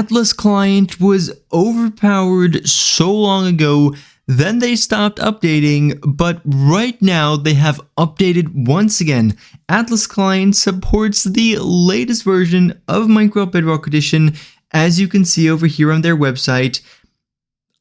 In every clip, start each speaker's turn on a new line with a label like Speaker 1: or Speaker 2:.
Speaker 1: Atlas client was overpowered so long ago, then they stopped updating, but right now they have updated once again. Atlas client supports the latest version of Minecraft Bedrock Edition, as you can see over here on their website.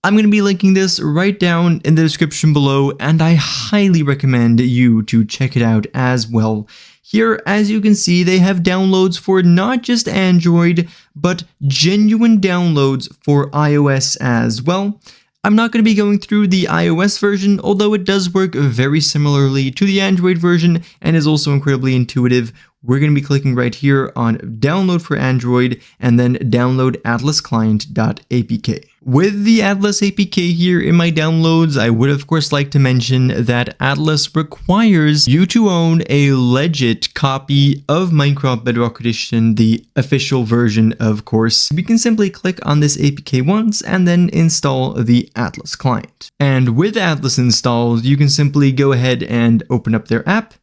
Speaker 1: I'm going to be linking this right down in the description below, and I highly recommend you to check it out as well. Here, as you can see, they have downloads for not just Android, but genuine downloads for iOS as well. I'm not going to be going through the iOS version, although it does work very similarly to the Android version and is also incredibly intuitive. We're going to be clicking right here on download for Android and then download atlasclient.apk. With the Atlas APK here in my downloads, I would of course like to mention that Atlas requires you to own a legit copy of Minecraft Bedrock Edition, the official version of course. We can simply click on this APK once and then install the Atlas client. And with Atlas installed, you can simply go ahead and open up their app.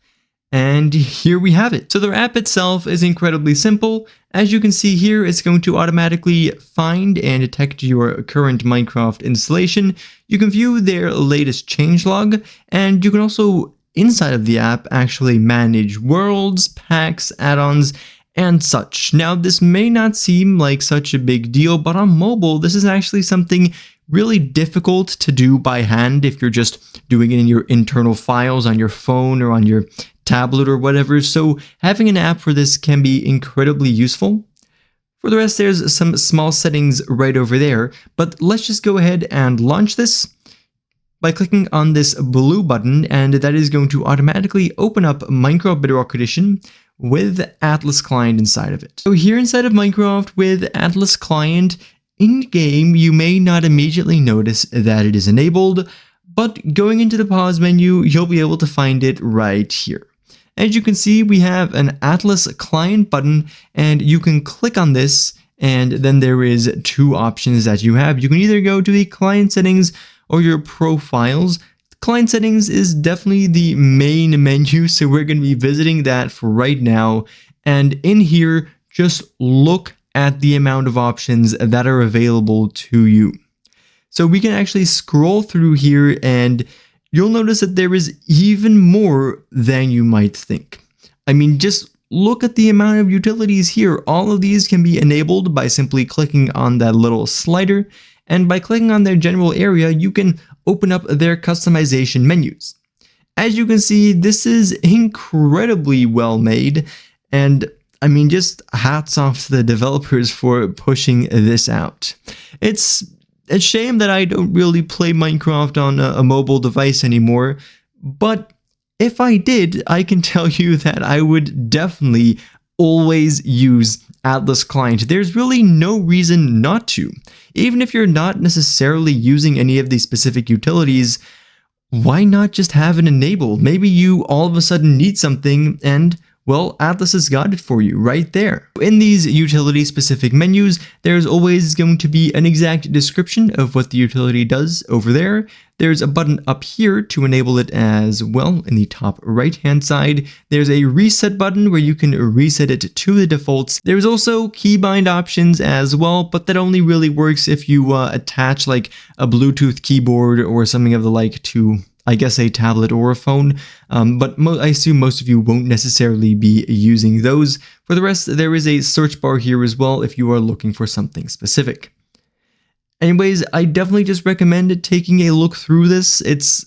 Speaker 1: And here we have it. So their app itself is incredibly simple. As you can see here, it's going to automatically find and detect your current Minecraft installation. You can view their latest changelog, and you can also, inside of the app, actually manage worlds, packs, add-ons, and such. Now, this may not seem like such a big deal, but on mobile, this is actually something really difficult to do by hand if you're just doing it in your internal files on your phone or on your tablet or whatever, so having an app for this can be incredibly useful. For the rest, there's some small settings right over there, but let's just go ahead and launch this by clicking on this blue button, and that is going to automatically open up Minecraft Bedrock Edition with Atlas Client inside of it. So here inside of Minecraft with Atlas Client, in-game you may not immediately notice that it is enabled, but going into the pause menu, you'll be able to find it right here. As you can see, we have an Atlas client button, and you can click on this, and then there is two options that you have. You can either go to the client settings or your profiles. Client settings is definitely the main menu, so we're going to be visiting that for right now. And in here, just look at the amount of options that are available to you. So we can actually scroll through here, and you'll notice that there is even more than you might think. I mean, just look at the amount of utilities here. All of these can be enabled by simply clicking on that little slider, and by clicking on their general area, you can open up their customization menus. As you can see, this is incredibly well made, and I mean, just hats off to the developers for pushing this out. It's a shame that I don't really play Minecraft on a mobile device anymore, but if I did, I can tell you that I would definitely always use Atlas Client. There's really no reason not to. Even if you're not necessarily using any of these specific utilities, why not just have it enabled? Maybe you all of a sudden need something and, well, Atlas has got it for you right there. In these utility-specific menus, there's always going to be an exact description of what the utility does over there. There's a button up here to enable it as well in the top right-hand side. There's a reset button where you can reset it to the defaults. There's also keybind options as well, but that only really works if you attach like a Bluetooth keyboard or something of the like to, I guess, a tablet or a phone, but I assume most of you won't necessarily be using those. For the rest, there is a search bar here as well if you are looking for something specific. Anyways, I definitely just recommend taking a look through this. It's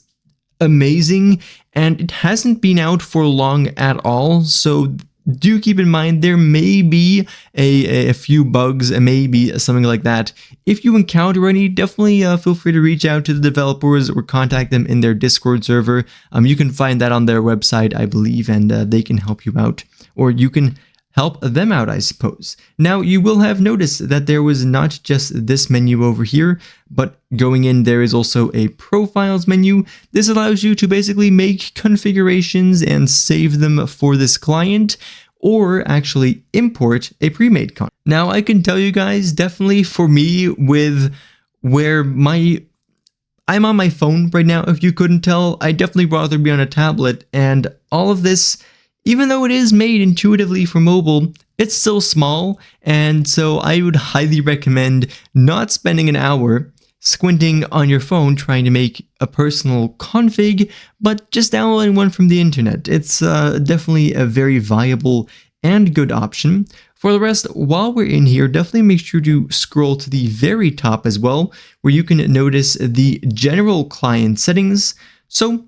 Speaker 1: amazing, and it hasn't been out for long at all, so do keep in mind there may be a few bugs, maybe something like that. If you encounter any, definitely feel free to reach out to the developers or contact them in their Discord server. You can find that on their website, I believe, and they can help you out, or you can help them out, I suppose. Now, you will have noticed that there was not just this menu over here, but going in, there is also a profiles menu. This allows you to basically make configurations and save them for this client, or actually import a pre-made content. Now, I can tell you guys, definitely for me, with where I'm on my phone right now, if you couldn't tell, I definitely rather be on a tablet, and all of this Even though it is made intuitively for mobile, it's still small, and so I would highly recommend not spending an hour squinting on your phone trying to make a personal config, but just downloading one from the internet. It's definitely a very viable and good option. For the rest, while we're in here, definitely make sure to scroll to the very top as well, where you can notice the general client settings. So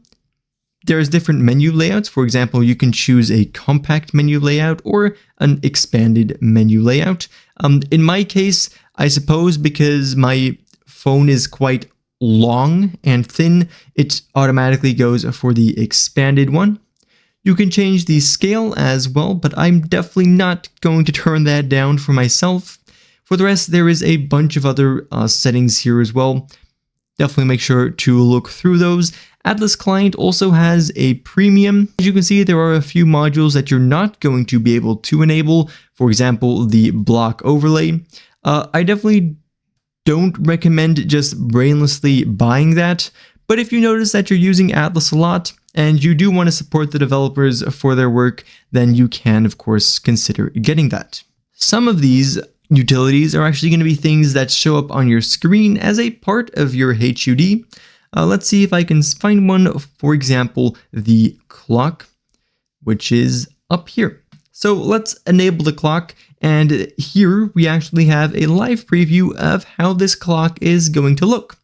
Speaker 1: there's different menu layouts. For example, you can choose a compact menu layout or an expanded menu layout. In my case, I suppose because my phone is quite long and thin, it automatically goes for the expanded one. You can change the scale as well, but I'm definitely not going to turn that down for myself. For the rest, there is a bunch of other settings here as well. Definitely make sure to look through those. Atlas Client also has a premium. As you can see, there are a few modules that you're not going to be able to enable. For example, the block overlay. I definitely don't recommend just brainlessly buying that. But if you notice that you're using Atlas a lot and you do want to support the developers for their work, then you can, of course, consider getting that. Some of these utilities are actually going to be things that show up on your screen as a part of your HUD. Let's see if I can find one, for example, the clock, which is up here. So let's enable the clock, and here we actually have a live preview of how this clock is going to look.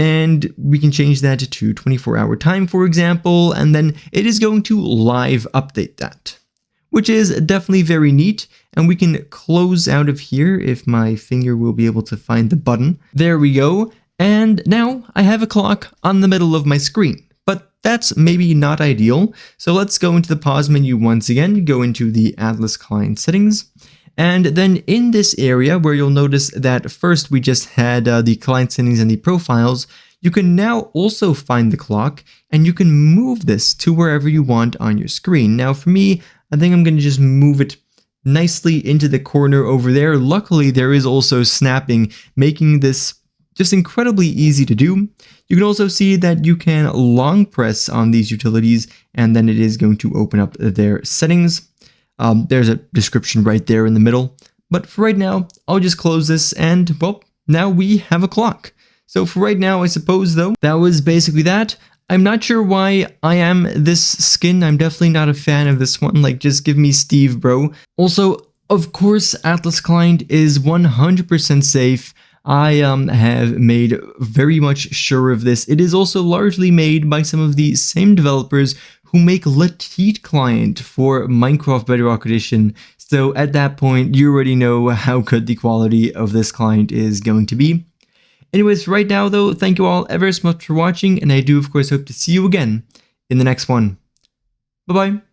Speaker 1: And we can change that to 24-hour time, for example, and then it is going to live update that, which is definitely very neat. And we can close out of here if my finger will be able to find the button. There we go. And now I have a clock on the middle of my screen, but that's maybe not ideal. So let's go into the pause menu once again, go into the Atlas Client settings. And then in this area where you'll notice that first we just had the client settings and the profiles, you can now also find the clock and you can move this to wherever you want on your screen. Now for me, I think I'm going to just move it nicely into the corner over there. Luckily, there is also snapping, making this just incredibly easy to do. You can also see that you can long press on these utilities and then it is going to open up their settings. There's a description right there in the middle. But for right now, I'll just close this and, well, now we have a clock. So for right now, I suppose, though, that was basically that. I'm not sure why I am this skin. I'm definitely not a fan of this one. Like, just give me Steve, bro. Also, of course, Atlas Client is 100% safe. I have made very much sure of this. It is also largely made by some of the same developers who make Latit Client for Minecraft Bedrock Edition. So at that point, you already know how good the quality of this client is going to be. Anyways, right now though, thank you all ever so much for watching, and I do of course hope to see you again in the next one. Bye bye.